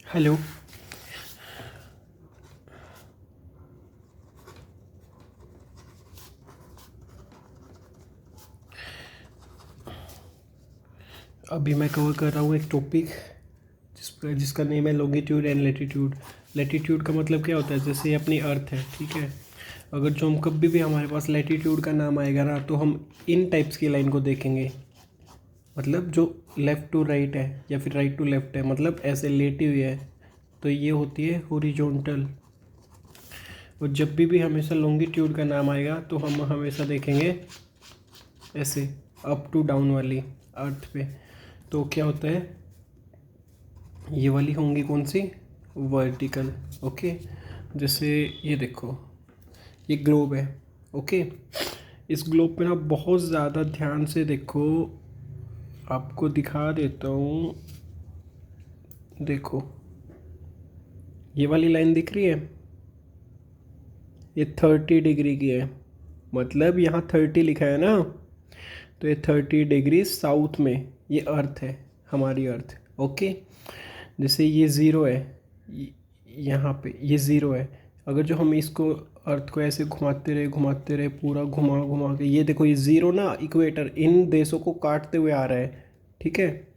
Hello. अभी मैं cover कर रहा हूँ एक टॉपिक जिसका नेम है लॉन्गिट्यूड एंड लैटिट्यूड। लैटिट्यूड का मतलब क्या होता है, जैसे अपनी अर्थ है, ठीक है। अगर जो हम कभी भी हमारे पास लैटिट्यूड का नाम आएगा ना, तो हम इन टाइप्स की लाइन को देखेंगे। मतलब जो लेफ़्ट टू राइट है या फिर राइट टू लेफ़्ट है, मतलब ऐसे लेटी हुई है, तो ये होती है हॉरिजॉन्टल। और जब भी हमेशा लॉन्गिट्यूड का नाम आएगा तो हम हमेशा देखेंगे ऐसे अप टू डाउन वाली अर्थ पे। तो क्या होता है, ये वाली होंगी कौन सी, वर्टिकल। ओके, जैसे ये देखो, ये ग्लोब है। ओके, इस ग्लोब पे ना बहुत ज़्यादा ध्यान से देखो, आपको दिखा देता हूँ। देखो, ये वाली लाइन दिख रही है, ये 30 डिग्री की है। मतलब यहाँ 30 लिखा है ना, तो ये 30 डिग्री साउथ में ये अर्थ है, हमारी अर्थ। ओके, जैसे ये ज़ीरो है, यहाँ पे ये ज़ीरो है। अगर जो हम इसको अर्थ को ऐसे घुमाते रहे पूरा घुमा घुमा के, ये देखो ये ज़ीरो ना इक्वेटर इन देशों को काटते हुए आ रहा है, ठीक है।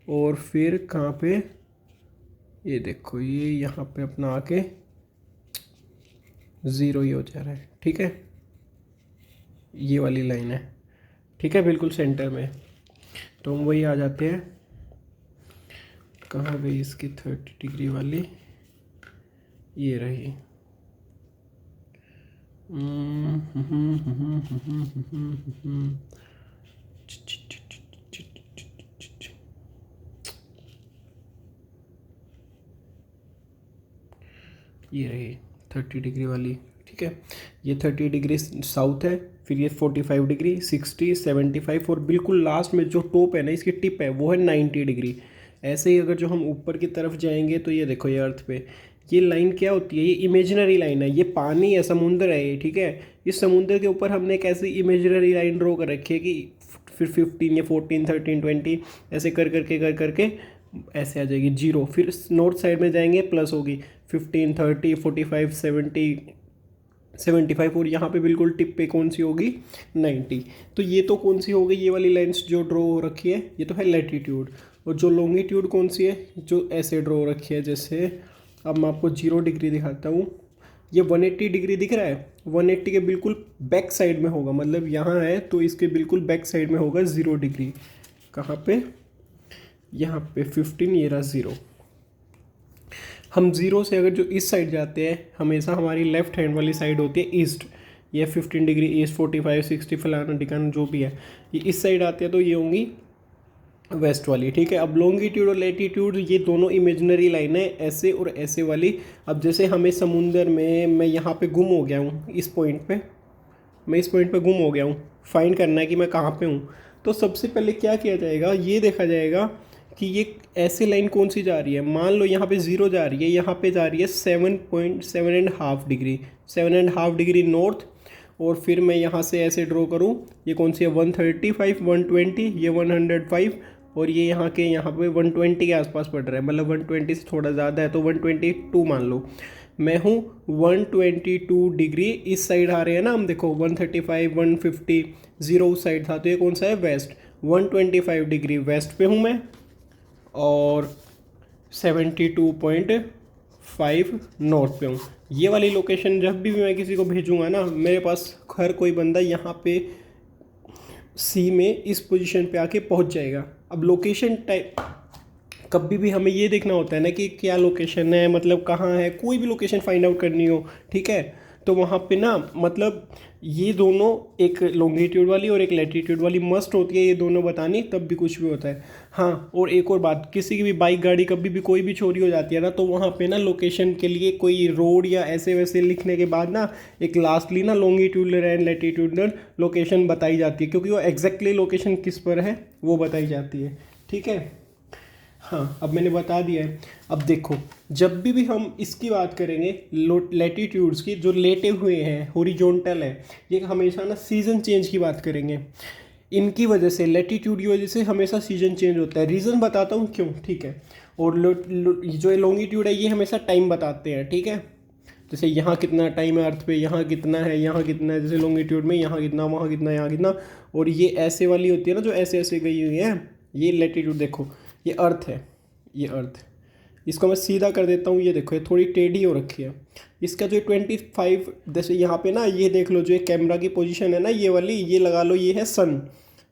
और फिर कहाँ पे, ये देखो ये यहाँ पे अपना आके ज़ीरो ही हो जा रहा है, ठीक है। ये वाली लाइन है, ठीक है, बिल्कुल सेंटर में। तो हम वही आ जाते हैं, कहाँ गई इसकी 30 डिग्री वाली, ये रही। ये रही 30 डिग्री वाली, ठीक है। ये 30 डिग्री साउथ है, फिर ये 45 डिग्री, 60, 75, और बिल्कुल लास्ट में जो टॉप है ना, इसकी टिप है, वो है 90 डिग्री। ऐसे ही अगर जो हम ऊपर की तरफ जाएंगे तो ये देखो, ये अर्थ पे ये लाइन क्या होती है, ये इमेजिनरी लाइन है। ये पानी है, समुंदर है ये, ठीक है। इस समुंदर के ऊपर हमने एक ऐसी इमेजिनरी लाइन ड्रॉ कर रखी है कि फिर 15 या 14, 13, 20 ऐसे कर करके ऐसे आ जाएगी जीरो। फिर नॉर्थ साइड में जाएंगे, प्लस होगी 15, 30, 45, 70, 75, और यहाँ पे बिल्कुल टिप पे कौन सी होगी, 90। तो ये तो कौन सी हो गई, ये वाली लाइंस जो ड्रॉ हो रखी है, ये तो है लैटिट्यूड। और जो लॉन्गिट्यूड कौन सी है, जो ऐसे ड्रॉ रखी है, जैसे अब मैं आपको 0 डिग्री दिखाता हूँ। ये 180 डिग्री दिख रहा है, 180 के बिल्कुल बैक साइड में होगा, मतलब यहाँ है तो इसके बिल्कुल बैक साइड में होगा 0 डिग्री। कहाँ पे, यहाँ पे 15, ये रहा 0। हम ज़ीरो से अगर जो इस साइड जाते हैं, हमेशा हमारी लेफ्ट हैंड वाली साइड होती है ईस्ट। ये 15 डिग्री ईस्ट, 45, 60 फलाना टिकाना जो भी है, ये इस साइड आते हैं तो ये होंगी वेस्ट वाली, ठीक है। अब लॉन्गिट्यूड और लैटिट्यूड ये दोनों इमेजिनरी लाइन है, ऐसे और ऐसे वाली। अब जैसे हमें समुंदर में, मैं यहाँ पे गुम हो गया हूँ, इस पॉइंट पे मैं इस पॉइंट पे गुम हो गया हूँ, फाइंड करना है कि मैं कहाँ पे हूँ। तो सबसे पहले क्या किया जाएगा, ये देखा जाएगा कि ये ऐसे लाइन कौन सी जा रही है। मान लो यहाँ पे 0 जा रही है, यहाँ पे जा रही है 7.7.5 डिग्री, 7.5 डिग्री नॉर्थ। और फिर मैं यहाँ से ऐसे ड्रॉ करूँ, ये कौन सी है, 135, 120, ये 105, और ये यहाँ के यहाँ पे 120 के आसपास पड़ रहा है, मतलब 120 से थोड़ा ज़्यादा है, तो 122 मान लो। मैं हूँ 122 डिग्री इस साइड आ रहे हैं ना हम, देखो 135, 150, 0 उस साइड था, तो ये कौन सा है, वेस्ट। 125 डिग्री वेस्ट पे हूँ मैं, और 72.5 नॉर्थ पे हूँ। ये वाली लोकेशन जब भी मैं किसी को भेजूँगा ना, मेरे पास हर कोई बंदा यहाँ पे सी में इस पोजीशन पे आके पहुँच जाएगा। अब लोकेशन टाइप कभी भी हमें ये देखना होता है ना कि क्या लोकेशन है, मतलब कहाँ है, कोई भी लोकेशन फाइंड आउट करनी हो, ठीक है। तो वहाँ पे ना, मतलब ये दोनों, एक लॉन्गिट्यूड वाली और एक लैटिट्यूड वाली मस्ट होती है, ये दोनों बतानी, तब भी कुछ भी होता है। हाँ, और एक और बात, किसी की भी बाइक गाड़ी कभी भी कोई भी चोरी हो जाती है ना, तो वहाँ पे ना लोकेशन के लिए कोई रोड या ऐसे वैसे लिखने के बाद ना, एक लास्टली ना लॉन्गिट्यूडनल एंड लैटिट्यूडनल लोकेशन बताई जाती है, क्योंकि वो एग्जैक्टली लोकेशन किस पर है वो बताई जाती है, ठीक है। हाँ, अब मैंने बता दिया है। अब देखो, जब भी हम इसकी बात करेंगे लैटिट्यूड्स की, जो लेटे हुए हैं, हॉरिजॉन्टल है, ये हमेशा ना सीज़न चेंज की बात करेंगे। इनकी वजह से, लैटिट्यूड की वजह से हमेशा सीज़न चेंज होता है। रीज़न बताता हूँ क्यों, ठीक है। और जो लॉन्गिट्यूड है ये हमेशा टाइम बताते हैं, ठीक है। जैसे यहाँ कितना टाइम है अर्थ पे, यहाँ कितना है, यहाँ कितना है, जैसे लॉन्गिट्यूड में यहाँ कितना, वहाँ कितना, यहाँ कितना। और ये ऐसे वाली होती है ना जो ऐसे ऐसे गई हुई है, ये लैटिट्यूड देखो, ये अर्थ है, ये अर्थ। इसको मैं सीधा कर देता हूँ, ये देखो ये थोड़ी टेढ़ी हो रखी है। इसका जो 25, जैसे यहाँ पे ना ये देख लो, जो ये कैमरा की पोजीशन है ना ये वाली, ये लगा लो, ये है सन।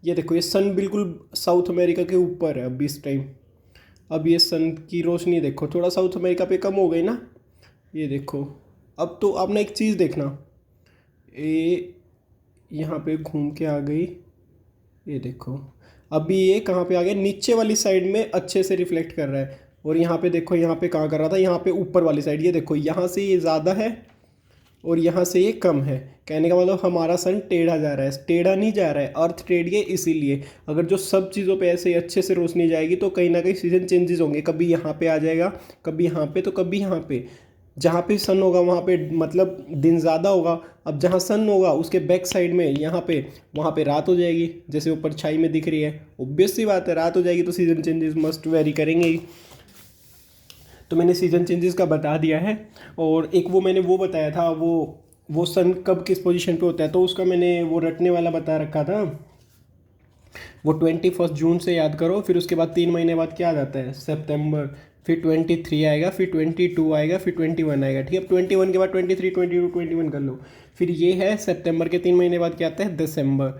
ये देखो ये सन बिल्कुल साउथ अमेरिका के ऊपर है अभी इस टाइम। अब ये सन की रोशनी देखो थोड़ा साउथ अमेरिका पे कम हो गई ना, ये देखो। अब तो आपने एक चीज़ देखना, ये यहाँ पे घूम के आ गई, ये देखो अभी ये कहाँ पे आ गया, नीचे वाली साइड में अच्छे से रिफ्लेक्ट कर रहा है। और यहाँ पे देखो, यहाँ पे कहाँ कर रहा था, यहाँ पे ऊपर वाली साइड, ये देखो यहाँ से ये ज़्यादा है और यहाँ से ये कम है। कहने का मतलब हमारा सन टेढ़ा जा रहा है, टेढ़ा नहीं जा रहा है, अर्थ टेढ़ी है। इसीलिए अगर जो सब चीज़ों पे ऐसे अच्छे से रोशनी जाएगी तो कहीं ना कहीं सीजन चेंजेस होंगे, कभी यहाँ पे आ जाएगा, कभी यहाँ पे, तो कभी यहाँ पे। जहाँ पे सन होगा वहाँ पे मतलब दिन ज़्यादा होगा। अब जहाँ सन होगा उसके बैक साइड में यहाँ पे, वहाँ पे रात हो जाएगी, जैसे ऊपर छाई में दिख रही है। ऑब्वियस सी बात है, रात हो जाएगी तो सीजन चेंजेस मस्ट वेरी करेंगे ही। तो मैंने सीजन चेंजेस का बता दिया है। और एक वो मैंने वो बताया था, वो सन कब किस पोजीशन पे होता है, तो उसका मैंने वो रटने वाला बता रखा था। वो 21 जून से याद करो, फिर उसके बाद 3 महीने बाद क्या आ जाता है, सितंबर, फिर 23 आएगा, फिर 22 आएगा, फिर 21 आएगा, ठीक है। 21 के बाद 23, 22, 21 कर लो। फिर ये है सितंबर के 3 महीने बाद क्या आता है, दिसंबर।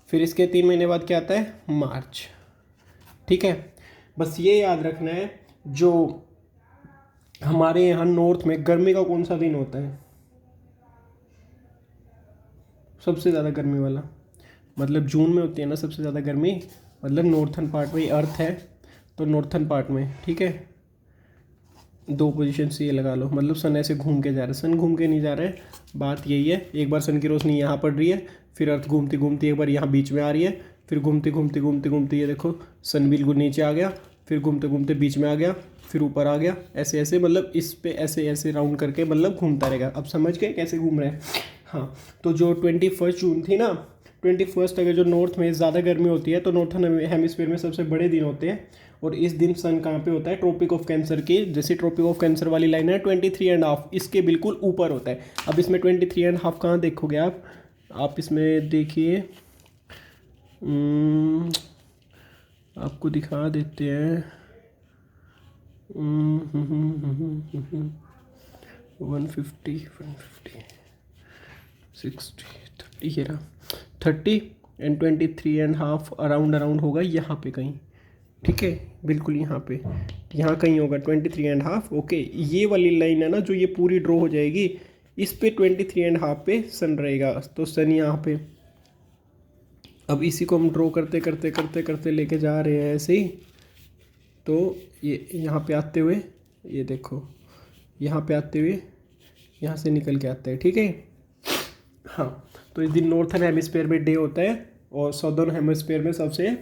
फिर इसके 3 महीने बाद क्या आता है, मार्च, ठीक है। बस ये याद रखना है, जो हमारे यहाँ नॉर्थ में गर्मी का कौन सा दिन होता है, सबसे ज़्यादा गर्मी वाला, मतलब जून में होती है ना सबसे ज़्यादा गर्मी, मतलब नॉर्थन पार्ट में अर्थ है तो नॉर्थन पार्ट में, ठीक है। 2 पोजीशन से ये लगा लो, मतलब सन ऐसे घूम के जा रहा है, सन घूम के नहीं जा रहा है, बात यही है। एक बार सन की रोशनी यहाँ पड़ रही है, फिर अर्थ घूमती घूमती एक बार यहाँ बीच में आ रही है, फिर घूमते घूमते घूमते घूमते ये देखो सन बिल्कुल नीचे आ गया, फिर घूमते घूमते बीच में आ गया, फिर ऊपर आ गया, ऐसे ऐसे, मतलब इस पे ऐसे ऐसे राउंड करके मतलब घूमता रहेगा। अब समझ गए कैसे घूम रहा है। हाँ, तो जो 21 जून थी ना, 21 अगर जो नॉर्थ में ज़्यादा गर्मी होती है तो नॉर्थन हेमिस्फीयर में सबसे बड़े दिन होते हैं। और इस दिन सन कहाँ पे होता है, ट्रॉपिक ऑफ कैंसर की, जैसे ट्रॉपिक ऑफ कैंसर वाली लाइन है 23.5, इसके बिल्कुल ऊपर होता है। अब इसमें 23.5 कहाँ देखोगे आप इसमें देखिए, आपको दिखा देते हैं, 150, 60, 30, ये रहा 30 एंड 23.5 अराउंड होगा यहाँ पे कहीं, ठीक है, बिल्कुल यहाँ पे, यहाँ कहीं होगा 23.5। ओके, ये वाली लाइन है ना जो ये पूरी ड्रॉ हो जाएगी, इस पे 23.5 पे सन रहेगा, तो सन यहाँ पे। अब इसी को हम ड्रॉ करते करते करते करते लेके जा रहे हैं ऐसे ही, तो ये यहाँ पे आते हुए, ये देखो यहाँ पे आते हुए यहाँ से निकल के आते हैं, ठीक है। हाँ, तो इस दिन नॉर्थन हेमिस्फीयर में डे होता है और साउदर्न हेमिस्फीयर में सबसे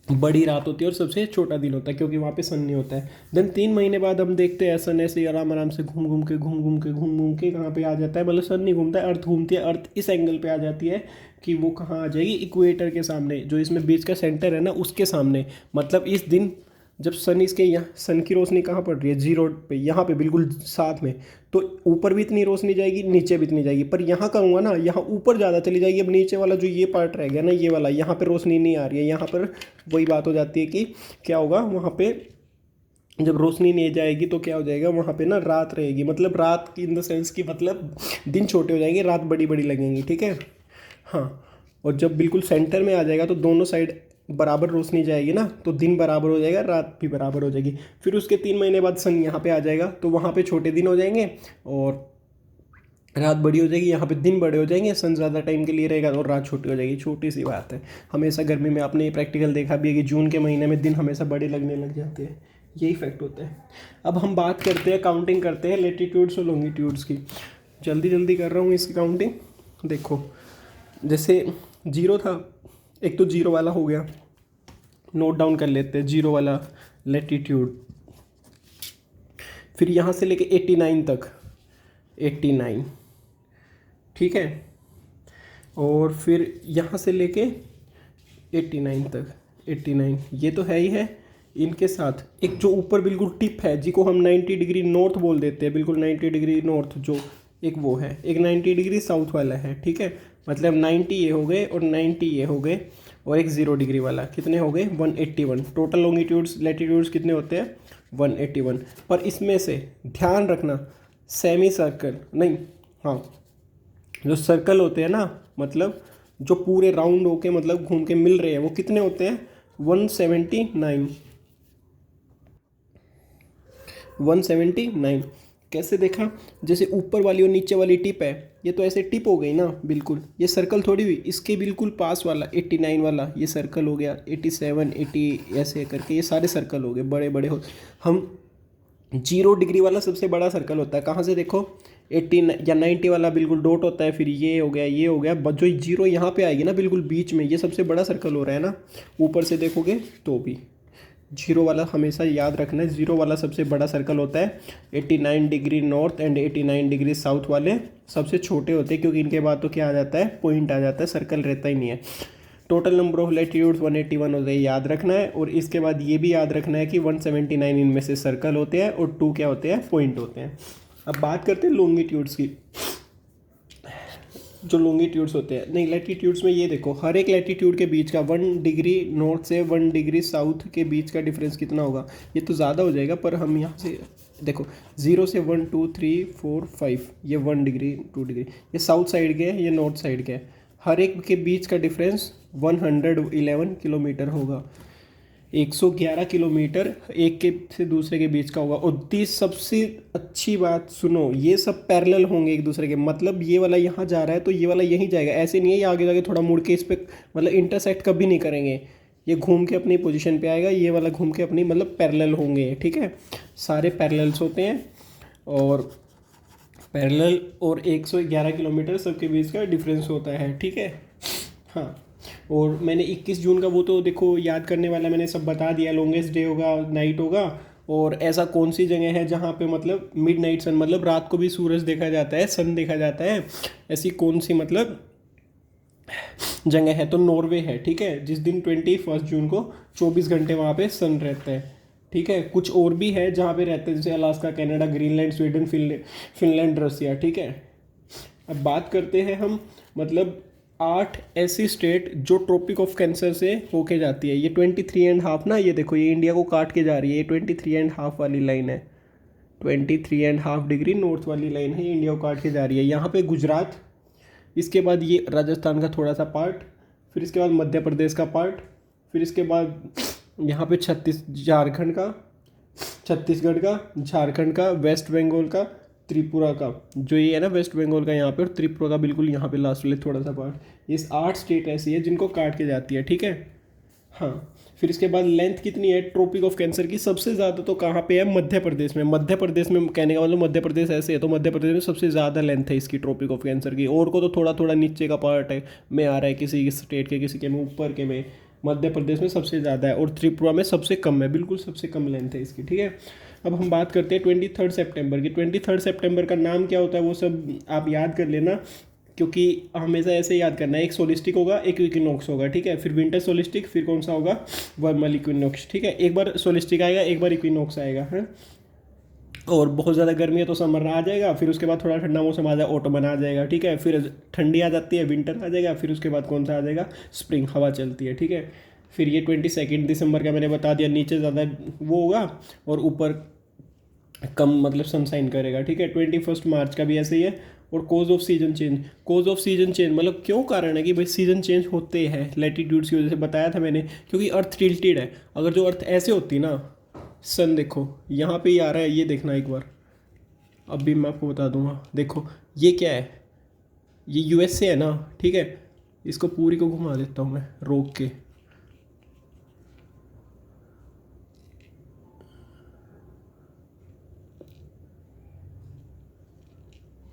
बड़ी रात होती है और सबसे छोटा दिन होता है, क्योंकि वहाँ पे सन नहीं होता है। देन 3 महीने बाद हम देखते हैं सन ऐसे आराम आराम से घूम घूम के कहाँ पे आ जाता है, मतलब सन नहीं घूमता है, अर्थ घूमती है, अर्थ इस एंगल पे आ जाती है कि वो कहाँ आ जाएगी, इक्वेटर के सामने, जो इसमें बीच का सेंटर है ना उसके सामने। मतलब इस दिन जब सन इसके यहाँ, सन की रोशनी कहाँ पड़ रही है, जीरो पे, यहाँ पे बिल्कुल साथ में, तो ऊपर भी इतनी रोशनी जाएगी, नीचे भी इतनी जाएगी। पर यहाँ करूँगा ना, यहाँ ऊपर ज़्यादा चली जाएगी। अब नीचे वाला जो ये पार्ट रह गया ना, ये वाला, यहाँ पे रोशनी नहीं आ रही है, यहाँ पर वही बात हो जाती है कि क्या होगा वहाँ पे, जब रोशनी नहीं जाएगी तो क्या हो जाएगा वहाँ पे ना, रात रहेगी, मतलब रात इन द सेंस की, मतलब दिन छोटे हो जाएंगे, रात बड़ी बड़ी लगेंगी, ठीक है। हाँ, और जब बिल्कुल सेंटर में आ जाएगा तो दोनों साइड बराबर रोशनी जाएगी ना, तो दिन बराबर हो जाएगा, रात भी बराबर हो जाएगी। फिर उसके 3 महीने बाद सन यहाँ पे आ जाएगा, तो वहाँ पे छोटे दिन हो जाएंगे और रात बड़ी हो जाएगी, यहाँ पे दिन बड़े हो जाएंगे, सन ज़्यादा टाइम के लिए रहेगा और रात छोटी हो जाएगी। छोटी सी बात है, हमेशा गर्मी में आपने ये प्रैक्टिकल देखा भी है कि जून के महीने में दिन हमेशा बड़े लगने लग जाते हैं, यही फैक्ट होता है। अब हम बात करते हैं, काउंटिंग करते हैं लेटीट्यूड्स और लॉन्गिट्यूड्स की। जल्दी जल्दी कर रहा हूँ इसकी काउंटिंग। देखो, जैसे 0 था, एक तो 0 वाला हो गया, नोट डाउन कर लेते हैं 0 वाला लेटीट्यूड। फिर यहाँ से लेके 89 तक, 89, ठीक है। और फिर यहाँ से लेके 89 तक, 89 ये तो है ही है। इनके साथ एक जो ऊपर बिल्कुल टिप है जिसको हम 90 डिग्री नॉर्थ बोल देते हैं, बिल्कुल 90 डिग्री नॉर्थ जो एक वो है, एक 90 डिग्री साउथ वाला है, ठीक है। मतलब 90 ये हो गए और 90 ये हो गए और एक 0 डिग्री वाला, कितने हो गए 181। टोटल लॉन्गिट्यूड्स लैटिट्यूड्स कितने होते हैं 181। पर इसमें से ध्यान रखना सेमी सर्कल नहीं, हाँ जो सर्कल होते हैं ना, मतलब जो पूरे राउंड होके मतलब घूम के मिल रहे हैं वो कितने होते हैं 179। 179 कैसे देखा, जैसे ऊपर वाली और नीचे वाली टिप है, ये तो ऐसे टिप हो गई ना बिल्कुल, ये सर्कल थोड़ी हुई, इसके बिल्कुल पास वाला 89 वाला ये सर्कल हो गया, 87 80 ऐसे करके ये सारे सर्कल हो गए बड़े बड़े हो। हम 0 डिग्री वाला सबसे बड़ा सर्कल होता है, कहाँ से देखो 80 या 90 वाला बिल्कुल डॉट होता है, फिर ये हो गया ये हो गया, बस जो 0 यहाँ पे आएगी ना बिल्कुल बीच में, ये सबसे बड़ा सर्कल हो रहा है ना। ऊपर से देखोगे तो भी 0 वाला हमेशा याद रखना है, 0 वाला सबसे बड़ा सर्कल होता है। 89 degree north and 89 degree south वाले सबसे छोटे होते हैं, क्योंकि इनके बाद तो क्या आ जाता है पॉइंट आ जाता है, सर्कल रहता ही नहीं है। टोटल नंबर ऑफ लैटिट्यूड्स 181 होते हैं, याद रखना है। और इसके बाद ये भी याद रखना है कि 179 इनमें से सर्कल होते हैं और 2 क्या होते हैं पॉइंट होते हैं। अब बात करते हैं लॉन्गिट्यूड्स की। जो लॉन्गिट्यूड्स होते हैं, नहीं लैटिट्यूड्स में ये देखो, हर एक लैटिट्यूड के बीच का 1 डिग्री नॉर्थ से 1 डिग्री साउथ के बीच का डिफरेंस कितना होगा, ये तो ज़्यादा हो जाएगा, पर हम यहाँ से देखो 0 से 1 2 3 4 5 ये 1 डिग्री 2 डिग्री, ये साउथ साइड के हैं ये नॉर्थ साइड के हैं, हर एक के बीच का डिफरेंस 111 किलोमीटर होगा। 111 किलोमीटर एक के से दूसरे के बीच का होगा। और 30 सबसे अच्छी बात सुनो, ये सब पैरेलल होंगे एक दूसरे के, मतलब ये वाला यहाँ जा रहा है तो ये वाला यहीं जाएगा, ऐसे नहीं है ये आगे जाके थोड़ा मुड़ के इस पर मतलब इंटरसेक्ट कभी नहीं करेंगे, ये घूम के अपनी पोजीशन पे आएगा, ये वाला घूम के अपनी मतलब पैरेलल होंगे, ठीक है। सारे पैरेलल्स होते हैं और पैरेलल और 111 किलोमीटर सबके बीच का डिफरेंस होता है, ठीक है। हाँ, और मैंने 21 जून का वो तो देखो याद करने वाला मैंने सब बता दिया, लॉन्गेस्ट डे होगा नाइट होगा। और ऐसा कौन सी जगह है जहाँ पे मतलब मिड नाइट सन मतलब रात को भी सूरज देखा जाता है, सन देखा जाता है, ऐसी कौन सी मतलब जगह है, तो नॉर्वे है, ठीक है, जिस दिन 21 जून को 24 घंटे वहाँ पे सन रहता है, ठीक है। कुछ और भी है जहाँ पे रहते हैं, जैसे Alaska, Canada, Greenland, Sweden, Finland, Russia, ठीक है। अब बात करते हैं हम मतलब 8 ऐसी स्टेट जो ट्रॉपिक ऑफ कैंसर से होके जाती है। ये 23.5 ना, ये देखो ये इंडिया को काट के जा रही है, ये 23.5 वाली लाइन है, 23.5 डिग्री नॉर्थ वाली लाइन है, ये इंडिया को काट के जा रही है। यहाँ पे गुजरात, इसके बाद ये राजस्थान का थोड़ा सा पार्ट, फिर इसके बाद मध्य प्रदेश का पार्ट, फिर इसके बाद यहाँ पे झारखंड का, छत्तीसगढ़ का, झारखंड का, वेस्ट बंगाल का, त्रिपुरा का, जो ये है ना वेस्ट बंगाल का यहाँ पे, और त्रिपुरा का बिल्कुल यहाँ पे लास्ट वाले थोड़ा सा पार्ट, ये 8 स्टेट ऐसी है जिनको काट के जाती है, ठीक है। हाँ, फिर इसके बाद लेंथ कितनी है ट्रॉपिक ऑफ कैंसर की, सबसे ज़्यादा तो कहाँ पे है मध्य प्रदेश में। मध्य प्रदेश में कहने का मतलब मध्य प्रदेश ऐसे है, तो मध्य प्रदेश में सबसे ज़्यादा लेंथ है इसकी ट्रॉपिक ऑफ कैंसर की, और को तो थोड़ा थोड़ा नीचे का पार्ट है में आ रहा है, किसी स्टेट के किसी के में ऊपर के में, मध्य प्रदेश में सबसे ज़्यादा है और त्रिपुरा में सबसे कम है, बिल्कुल सबसे कम लेंथ है इसकी, ठीक है। अब हम बात करते हैं 23 सितंबर की। 23 सितंबर का नाम क्या होता है वो सब आप याद कर लेना, क्योंकि हमेशा ऐसे याद करना है, एक सोलिस्टिक होगा एक इक्विनॉक्स होगा, ठीक है, फिर विंटर सोलिस्टिक, फिर कौन सा होगा वर्मल इक्विनॉक्स, ठीक है। एक बार सोलिस्टिक आएगा एक बार इक्विनॉक्स आएगा, है। और बहुत ज़्यादा गर्मी है तो समर आ जाएगा, फिर उसके बाद थोड़ा ठंडा मौसम आ जाएगा ऑटोमन आ जाएगा, ठीक है, फिर ठंडी आ जाती है विंटर आ जाएगा, फिर उसके बाद कौन सा आ जाएगा स्प्रिंग, हवा चलती है, ठीक है। फिर ये 22 दिसंबर का मैंने बता दिया, नीचे ज़्यादा वो होगा और ऊपर कम मतलब सनसाइन करेगा, ठीक है। 21 मार्च का भी ऐसे ही है। और cause of season change, cause of season change मतलब क्यों कारण है कि भाई सीजन चेंज होते हैं लैटिट्यूड्स की वजह से, बताया था मैंने, क्योंकि अर्थ टिल्टेड है। अगर जो अर्थ ऐसे होती ना, सन देखो यहाँ पे ही आ रहा है, ये देखना एक बार, अब भी मैं आपको बता दूंगा, देखो ये क्या है, ये यूएसए है ना, ठीक है, इसको पूरी को घुमा देता हूँ मैं रोक के,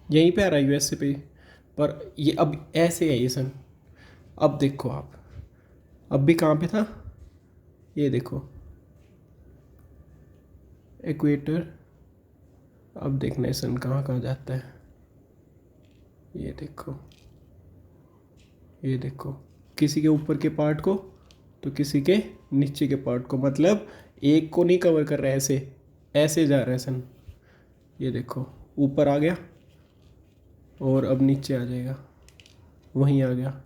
यहीं पे आ रहा है यूएसए पे, पर ये अब ऐसे है ये सन। अब देखो आप, अब भी कहाँ पे था, ये देखो इक्वेटर, अब देखना है सन कहाँ कहाँ जाता है, ये देखो, ये देखो किसी के ऊपर के पार्ट को तो किसी के नीचे के पार्ट को, मतलब एक को नहीं कवर कर रहा है, ऐसे ऐसे जा रहा है सन। ये देखो ऊपर आ गया और अब नीचे आ जाएगा, वहीं आ गया,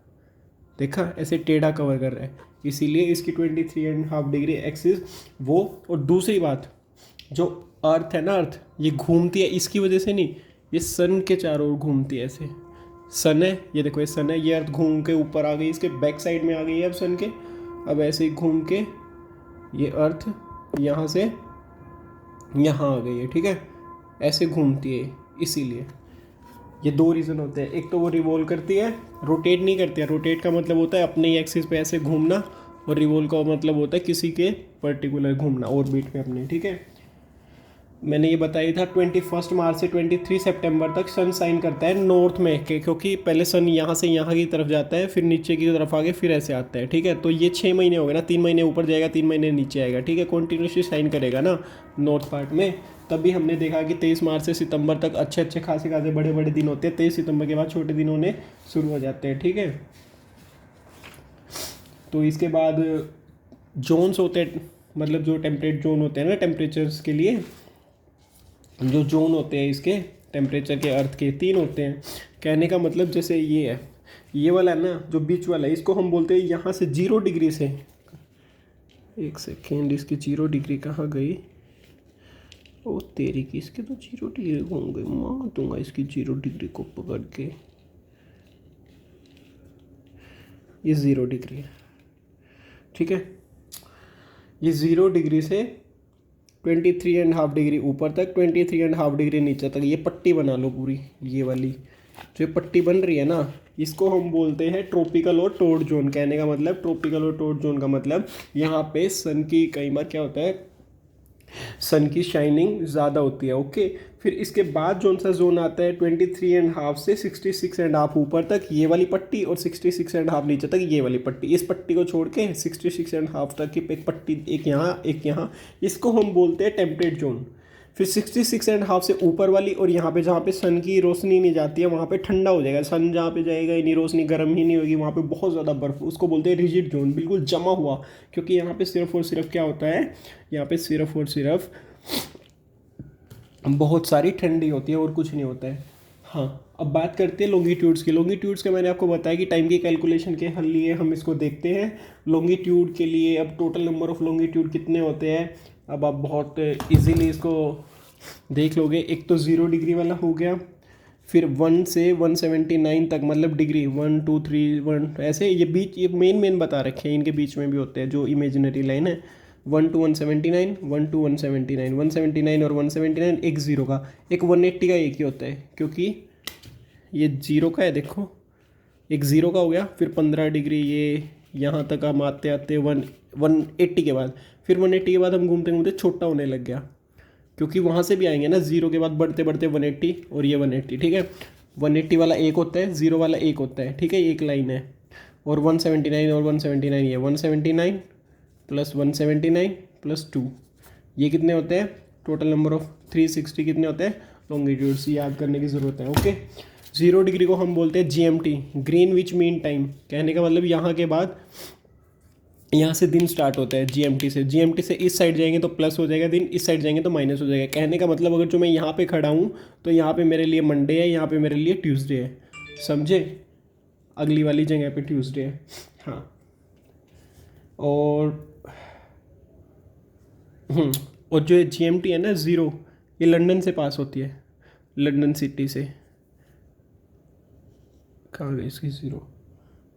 देखा ऐसे टेढ़ा कवर कर रहा है, इसीलिए इसकी 23.5 डिग्री एक्सिस वो। और दूसरी बात, जो अर्थ है ना, अर्थ ये घूमती है इसकी वजह से नहीं, ये सन के चारों ओर घूमती है ऐसे। सन है, ये देखो ये सन है, ये अर्थ घूम के ऊपर आ गई, इसके बैक साइड में आ गई है अब सन के। अब ऐसे ही घूम के ये अर्थ यहाँ से यहाँ आ गई है, ठीक है, ऐसे घूमती है इसीलिए। ये दो रीज़न होते हैं, एक तो वो रिवॉल्व करती है, रोटेट नहीं करती है। रोटेट का मतलब होता है अपने ही एक्सिस पे ऐसे घूमना, और रिवॉल्व का मतलब होता है किसी के पर्टिकुलर घूमना ऑर्बिट पे अपने, ठीक है। मैंने ये बताया था 21 मार्च से 23 सितंबर तक सन साइन करता है नॉर्थ में के, क्योंकि पहले सन यहाँ से यहाँ की तरफ जाता है, फिर नीचे की तरफ आगे, फिर ऐसे आता है, ठीक है। तो ये 6 महीने हो गए ना, 3 महीने ऊपर जाएगा, 3 महीने नीचे आएगा, ठीक है, कंटिन्यूसली साइन करेगा ना नॉर्थ पार्ट में। तभी हमने देखा कि 23 मार्च से सितंबर तक अच्छे अच्छे खासे खासे बड़े बड़े दिन होते हैं, 23 सितंबर के बाद छोटे दिन होने शुरू हो जाते हैं, ठीक है। तो इसके बाद जोन्स होते हैं, मतलब जो टेम्परेट जोन होते हैं ना टेम्परेचर्स के लिए, जो जोन होते हैं इसके टेम्परेचर के अर्थ के 3 होते हैं। कहने का मतलब जैसे ये है, ये वाला है ना जो बीच वाला है, इसको हम बोलते हैं यहाँ से 0 डिग्री से, एक सेकेंड, इसकी 0 डिग्री कहाँ गई, ओ तेरी की, इसके तो 0 डिग्री होंगे, मार दूंगा इसकी 0 डिग्री को पकड़ के। ये 0 डिग्री है, ठीक है। ये 0 डिग्री से 23.5 डिग्री ऊपर तक, 23.5 डिग्री नीचे तक, ये पट्टी बना लो पूरी, ये वाली जो पट्टी बन रही है ना, इसको हम बोलते हैं ट्रॉपिकल और टॉर्ड जोन। कहने का मतलब ट्रॉपिकल और टॉर्ड जोन का मतलब यहाँ पे सन की कई बार क्या होता है, सन की शाइनिंग ज़्यादा होती है, ओके। फिर इसके बाद कौन सा जोन आता है 23.5 से 66.5 ऊपर तक ये वाली पट्टी, और 66.5 नीचे तक ये वाली पट्टी। इस पट्टी को छोड़ के 66.5 तक की एक पट्टी, एक यहाँ एक यहाँ, इसको हम बोलते हैं टेम्परेट जोन। फिर 66.5 से ऊपर वाली, और यहाँ पे जहाँ पे सन की रोशनी नहीं जाती है वहाँ पे ठंडा हो जाएगा, सन जहाँ पे जाएगा इतनी रोशनी गर्म ही नहीं होगी, वहाँ पे बहुत ज़्यादा बर्फ़, उसको बोलते हैं रिजिड जोन, बिल्कुल जमा हुआ। क्योंकि यहाँ पे सिर्फ और सिर्फ क्या होता है, यहाँ पे सिर्फ और सिर्फ बहुत सारी ठंडी होती है और कुछ नहीं होता है। हाँ, अब बात करते हैं लॉन्गिट्यूड्स की। लॉन्गिट्यूड्स के मैंने आपको बताया कि टाइम की कैलकुलेशन के हल लिए हम इसको देखते हैं। लॉन्गिट्यूड के लिए अब टोटल नंबर ऑफ लॉन्गिट्यूड कितने होते हैं, अब आप बहुत इजीली इसको देख लोगे। एक तो 0 डिग्री वाला हो गया, फिर 1 से 179 तक, मतलब डिग्री 1 2 3 1 ऐसे, ये बीच ये मेन बता रखे हैं, इनके बीच में भी होते हैं जो इमेजिनरी लाइन है। 1 to 179, 1 to 179, 179 और 179, एक 0 का, एक 180 का एक ही होता है, क्योंकि ये 0 का है, देखो एक 0 का हो गया। फिर 15 डिग्री, ये यहाँ तक हम आते आते 180 के बाद, फिर 180 के बाद हम घूमते घूमते छोटा होने लग गया, क्योंकि वहाँ से भी आएंगे ना 0 के बाद बढ़ते बढ़ते 180 और ये 180, ठीक है। 180 वाला एक होता है, 0 वाला एक होता है, ठीक है, एक लाइन है। और 179 और 179, ये 179 प्लस 179 प्लस 2, ये कितने होते हैं, टोटल नंबर ऑफ 360 कितने होते हैं लॉन्गिट्यूड्स, याद करने की ज़रूरत है, ओके। 0 डिग्री को हम बोलते हैं GMT, ग्रीनविच मीन टाइम। कहने का मतलब यहाँ के बाद यहाँ से दिन स्टार्ट होता है GMT से इस साइड जाएंगे तो प्लस हो जाएगा दिन, इस साइड जाएंगे तो माइनस हो जाएगा। कहने का मतलब अगर जो मैं यहाँ पे खड़ा हूँ तो यहाँ पे मेरे लिए मंडे है, यहाँ पे मेरे लिए ट्यूसडे है, समझे, अगली वाली जगह पे ट्यूसडे है। हाँ, और जो GMT है ना 0, ये लंदन से पास होती है, लंदन सिटी से, कहाँ गई इसकी 0,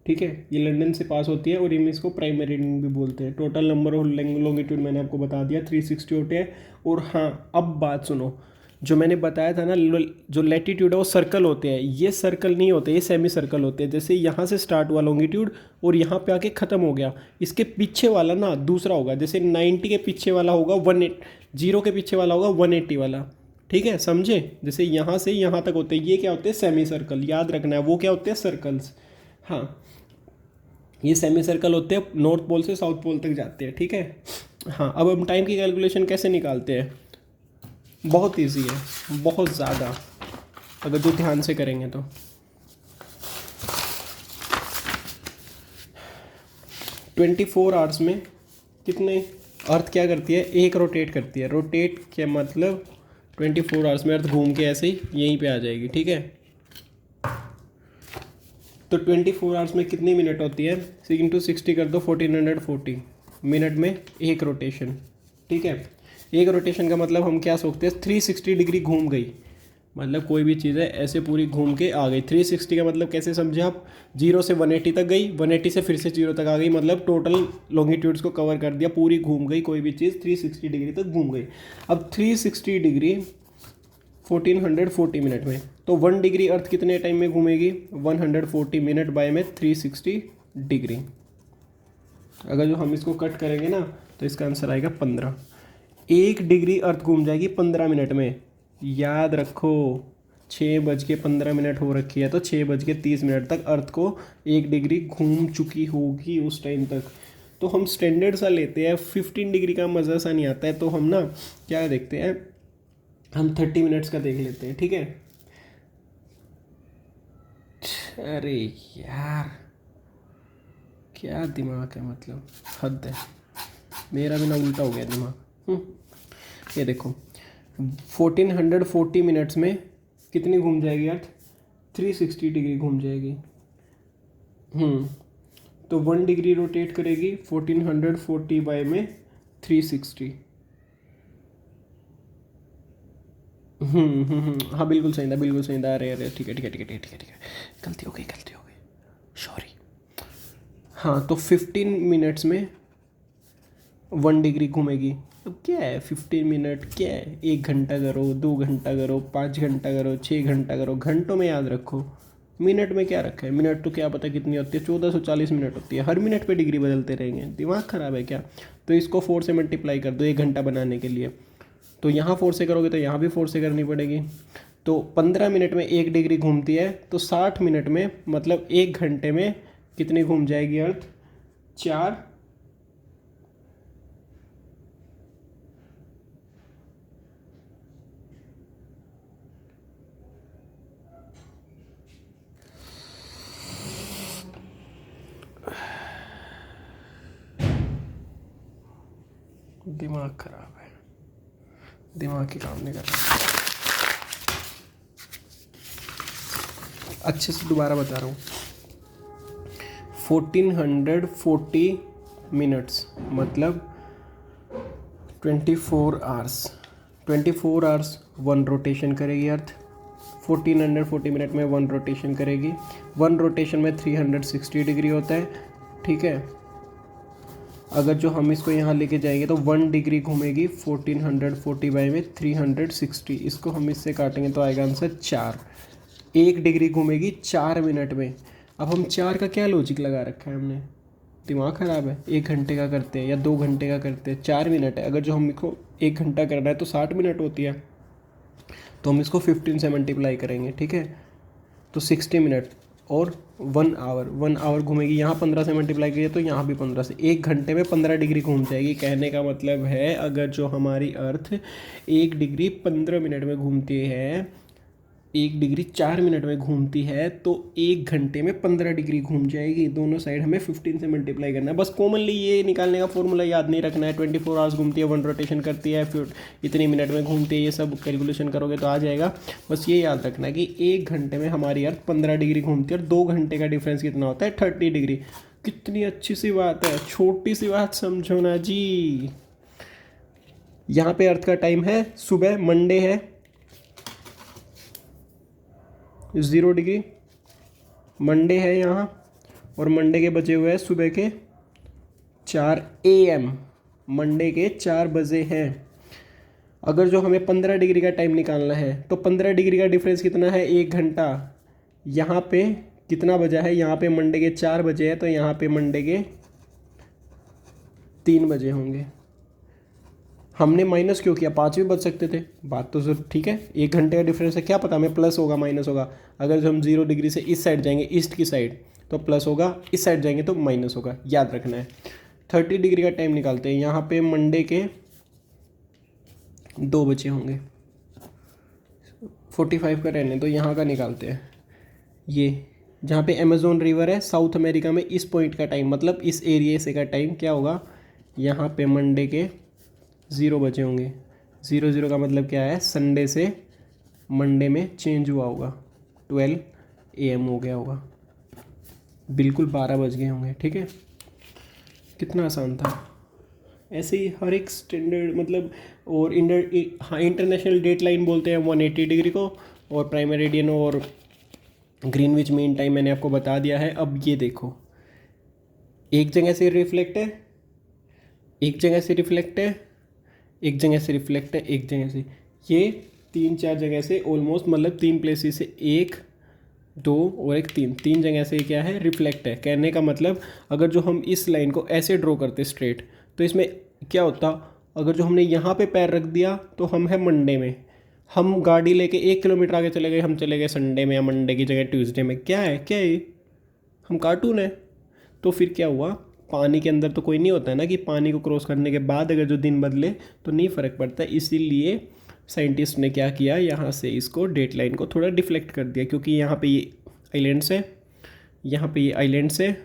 ठीक है, ये लंदन से पास होती है, और हम इसको प्राइमरी रीडिंग भी बोलते हैं। टोटल नंबर ऑफ लॉन्गिट्यूड मैंने आपको बता दिया 360 होते हैं। और हाँ, अब बात सुनो, जो मैंने बताया था ना, जो लैटिट्यूड है वो सर्कल होते हैं, ये सर्कल नहीं होते, ये सेमी सर्कल होते हैं। जैसे यहाँ से स्टार्ट हुआ लॉन्गिट्यूड और यहाँ पे आके ख़त्म हो गया, इसके पीछे वाला ना दूसरा होगा। जैसे 90 के पीछे वाला होगा 0 के पीछे वाला होगा 180 वाला, ठीक है, समझे। जैसे यहाँ से यहाँ तक होते हैं, ये क्या होते हैं, सेमी सर्कल, याद रखना है, वो क्या होते हैं, सर्कल्स। हाँ, ये सेमी सर्कल होते हैं, नॉर्थ पोल से साउथ पोल तक जाते हैं, ठीक है। हाँ, अब हम टाइम की कैलकुलेशन कैसे निकालते हैं, बहुत इजी है, बहुत ज़्यादा, अगर जो ध्यान से करेंगे तो। 24 आवर्स में कितने अर्थ क्या करती है, एक रोटेट करती है। रोटेट क्या मतलब 24 आवर्स में अर्थ घूम के ऐसे ही यहीं पे आ जाएगी, ठीक है। तो 24 आवर्स में कितनी मिनट होती है, इंटू 60 कर दो, 1440 मिनट में एक रोटेशन, ठीक है। एक रोटेशन का मतलब हम क्या सोचते हैं, 360 डिग्री घूम गई, मतलब कोई भी चीज़ है ऐसे पूरी घूम के आ गई। 360 का मतलब कैसे समझे आप, 0 से 180 तक गई, 180 से फिर से 0 तक आ गई, मतलब टोटल लॉन्गिट्यूड्स को कवर कर दिया, पूरी घूम गई कोई भी चीज़ 360 डिग्री तक घूम गई। अब 360 डिग्री 1440 मिनट में, तो 1 डिग्री अर्थ कितने टाइम में घूमेगी, 140 मिनट बाय में 360 डिग्री। अगर जो हम इसको कट करेंगे ना तो इसका आंसर आएगा 15। 1 डिग्री अर्थ घूम जाएगी 15 मिनट में। याद रखो 6:15 हो रखी है, तो 6:30 तक अर्थ को 1 डिग्री घूम चुकी होगी उस टाइम तक। तो हम स्टैंडर्ड सा लेते हैं, 15 डिग्री का मज़ा सा नहीं आता है, तो हम ना क्या देखते हैं, हम 30 मिनट्स का देख लेते हैं, ठीक है। अरे यार क्या दिमाग है, मतलब हद है, मेरा भी ना उल्टा हो गया दिमाग। ये देखो 1440 मिनट्स में कितनी घूम जाएगी अर्थ, 360 डिग्री घूम जाएगी। तो 1 डिग्री रोटेट करेगी 1440 बाय में 360। हाँ बिल्कुल सही था, बिल्कुल सही था। अरे अरे ठीक है ठीक है ठीक है ठीक है ठीक है ठीक है, गलती हो गई, सॉरी। हाँ तो 15 मिनट्स में 1 डिग्री घूमेगी। अब क्या है 15 मिनट, क्या है, 1 घंटा करो, 2 घंटा करो, 5 घंटा करो, 6 घंटा करो, घंटों में याद रखो। मिनट में क्या रखा है, मिनट तो क्या पता कितनी होती है, 1440 मिनट होती है, हर मिनट पे डिग्री बदलते रहेंगे, दिमाग ख़राब है क्या। तो इसको 4 से मल्टीप्लाई कर दो 1 घंटा बनाने के लिए, तो यहाँ 4 से करोगे तो यहाँ भी 4 से करनी पड़ेगी। तो 15 मिनट में 1 डिग्री घूमती है, तो 60 मिनट में मतलब 1 घंटे में कितनी घूम जाएगी अर्थ, 4। दिमाग खराब है, दिमाग की काम नहीं कर रहा। अच्छे से दोबारा बता रहा हूँ, 1440 मिनट्स मतलब 24 आवर्स। 24 आवर्स 1 रोटेशन करेगी अर्थ, 1440 मिनट में 1 रोटेशन करेगी। 1 रोटेशन में 360 डिग्री होता है, ठीक है। अगर जो हम इसको यहाँ लेके जाएंगे तो 1 डिग्री घूमेगी 1440 बाई में 360, इसको हम इससे काटेंगे तो आएगा आंसर 4। 1 डिग्री घूमेगी 4 मिनट में। अब हम 4 का क्या लॉजिक लगा रखा है हमने, दिमाग ख़राब है। 1 घंटे का करते हैं या 2 घंटे का करते हैं, 4 मिनट है। अगर जो हम इसको 1 घंटा करना है तो 60 मिनट होती है, तो हम इसको 15 से मल्टीप्लाई करेंगे, ठीक है। तो 60 मिनट और 1 आवर, 1 आवर घूमेगी, यहाँ 15 से मल्टीप्लाई कीजिए तो यहाँ भी 15 से, 1 घंटे में 15 डिग्री घूम जाएगी। कहने का मतलब है अगर जो हमारी अर्थ 1 डिग्री 15 मिनट में घूमती है, 1 डिग्री 4 मिनट में घूमती है, तो 1 घंटे में 15 डिग्री घूम जाएगी। दोनों साइड हमें 15 से मल्टीप्लाई करना है। बस कॉमनली ये निकालने का फॉर्मूला याद नहीं रखना है। 24 आवर्स घूमती है, 1 रोटेशन करती है, फिर इतनी मिनट में घूमती है, ये सब कैलकुलेशन करोगे तो आ जाएगा। बस ये याद रखना है कि 1 घंटे में हमारी अर्थ 15 डिग्री घूमती है और 2 घंटे का डिफरेंस कितना होता है, 30 डिग्री। कितनी अच्छी सी बात है, छोटी सी बात समझो ना जी। यहाँ पे अर्थ का टाइम है सुबह, मंडे है, 0 डिग्री मंडे है यहाँ, और मंडे के बजे हुए हैं सुबह के 4 AM, मंडे के 4 बजे हैं। अगर जो हमें 15 डिग्री का टाइम निकालना है तो 15 डिग्री का डिफरेंस कितना है, 1 घंटा। यहाँ पे कितना बजा है, यहाँ पे मंडे के 4 बजे है, तो यहाँ पे मंडे के 3 बजे होंगे। हमने माइनस क्यों किया, 5 भी बच सकते थे, बात तो जरूर ठीक है। 1 घंटे का डिफरेंस है, क्या पता हमें प्लस होगा माइनस होगा। अगर जो हम 0 डिग्री से इस साइड जाएंगे, ईस्ट की साइड, तो प्लस होगा, इस साइड जाएंगे तो माइनस होगा, याद रखना है। 30 डिग्री का टाइम निकालते हैं। यहाँ पे मंडे के 2 बजे होंगे, 45 का रहने तो यहाँ का निकालते हैं। ये जहाँ पे अमेजोन रिवर है साउथ अमेरिका में, इस पॉइंट का टाइम मतलब इस एरिया से का टाइम क्या होगा, यहाँ पे मंडे के 0 बजे होंगे। 0 का मतलब क्या है, संडे से मंडे में चेंज हुआ होगा, 12 AM हो गया होगा, बिल्कुल 12 बज गए होंगे। ठीक है, कितना आसान था। ऐसे ही हर एक स्टैंडर्ड मतलब, और हाँ इंटरनेशनल डेट लाइन बोलते हैं 180 डिग्री को, और प्राइम मेरिडियन और ग्रीनविच मीन टाइम मैंने आपको बता दिया है। अब ये देखो, एक जगह से रिफ्लेक्ट है, एक जगह से रिफ्लेक्ट है, एक जगह से रिफ्लेक्ट है, एक जगह से, ये 3-4 जगह से ऑलमोस्ट, मतलब 3 प्लेसेस से, 1 2 और एक 3 जगह से क्या है, रिफ्लेक्ट है। कहने का मतलब अगर जो हम इस लाइन को ऐसे ड्रॉ करते स्ट्रेट, तो इसमें क्या होता, अगर जो हमने यहाँ पे पैर रख दिया तो हम है मंडे में, हम गाड़ी लेके 1 किलोमीटर आगे चले गए, हम चले गए संडे में या मंडे की जगह ट्यूसडे में। क्या है, क्या है ये? हम कार्टून है। तो फिर क्या हुआ, पानी के अंदर तो कोई नहीं होता है ना कि पानी को क्रॉस करने के बाद अगर जो दिन बदले तो नहीं फ़र्क पड़ता। इसीलिए साइंटिस्ट ने क्या किया, यहाँ से इसको डेट लाइन को थोड़ा डिफ्लेक्ट कर दिया, क्योंकि यहाँ पे ये आइलैंड्स है, यहाँ पे ये आइलैंड्स है,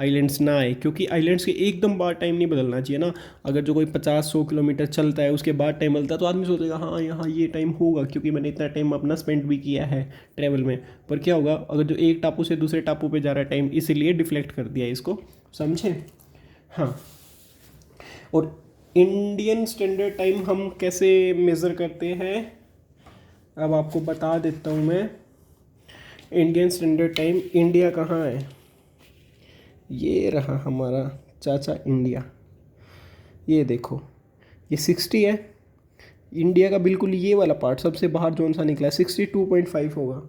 आइलैंड्स ना आए, क्योंकि आइलैंड्स के एकदम बाद टाइम नहीं बदलना चाहिए ना। अगर जो कोई 50-100 किलोमीटर चलता है उसके बाद टाइम बदलता है तो आदमी सोचेगा हाँ यहाँ ये टाइम होगा, क्योंकि मैंने इतना टाइम अपना स्पेंड भी किया है ट्रैवल में। पर क्या होगा, अगर जो एक टापू से दूसरे टापू पे जा रहा है टाइम, इसीलिए डिफ्लेक्ट कर दिया इसको, समझे। हाँ, और इंडियन स्टैंडर्ड टाइम हम कैसे मेज़र करते हैं, अब आपको बता देता हूँ मैं। इंडियन स्टैंडर्ड टाइम, इंडिया कहाँ है, ये रहा हमारा चाचा इंडिया। ये देखो, ये 60 है, इंडिया का बिल्कुल ये वाला पार्ट सबसे बाहर कौन सा निकला है, 62.5 होगा।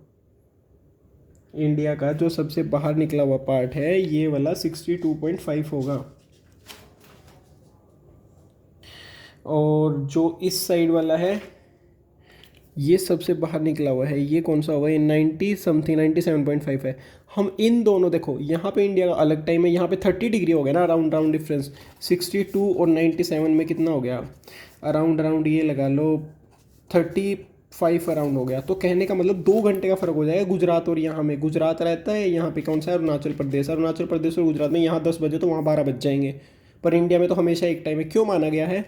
इंडिया का जो सबसे बाहर निकला हुआ पार्ट है ये वाला 62.5 होगा, और जो इस साइड वाला है ये सबसे बाहर निकला हुआ है, ये कौन सा होगा, ये 90 समथिंग 97.5 है। हम इन दोनों, देखो यहाँ पे इंडिया का अलग टाइम है, यहाँ पे 30 डिग्री हो गया ना, अराउंड राउंड डिफरेंस। 62 और 97 में कितना हो गया, अराउंड ये लगा लो 35 अराउंड हो गया। तो कहने का मतलब 2 घंटे का फ़र्क हो जाएगा गुजरात और यहाँ में। गुजरात रहता है, यहाँ पे कौन सा है, अरुणाचल प्रदेश। अरुणाचल प्रदेश और गुजरात में यहाँ 10 बजे तो वहाँ 12 बज जाएंगे, पर इंडिया में तो हमेशा एक टाइम है। क्यों माना गया है,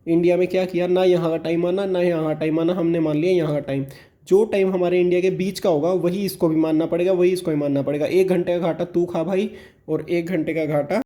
इंडिया में क्या किया, ना यहाँ का टाइम आना ना यहाँ का टाइम आना, हमने मान लिया यहाँ का टाइम। जो टाइम हमारे इंडिया के बीच का होगा वही इसको भी मानना पड़ेगा, वही इसको भी मानना पड़ेगा। 1 घंटे का घाटा तू खा भाई, और 1 घंटे का घाटा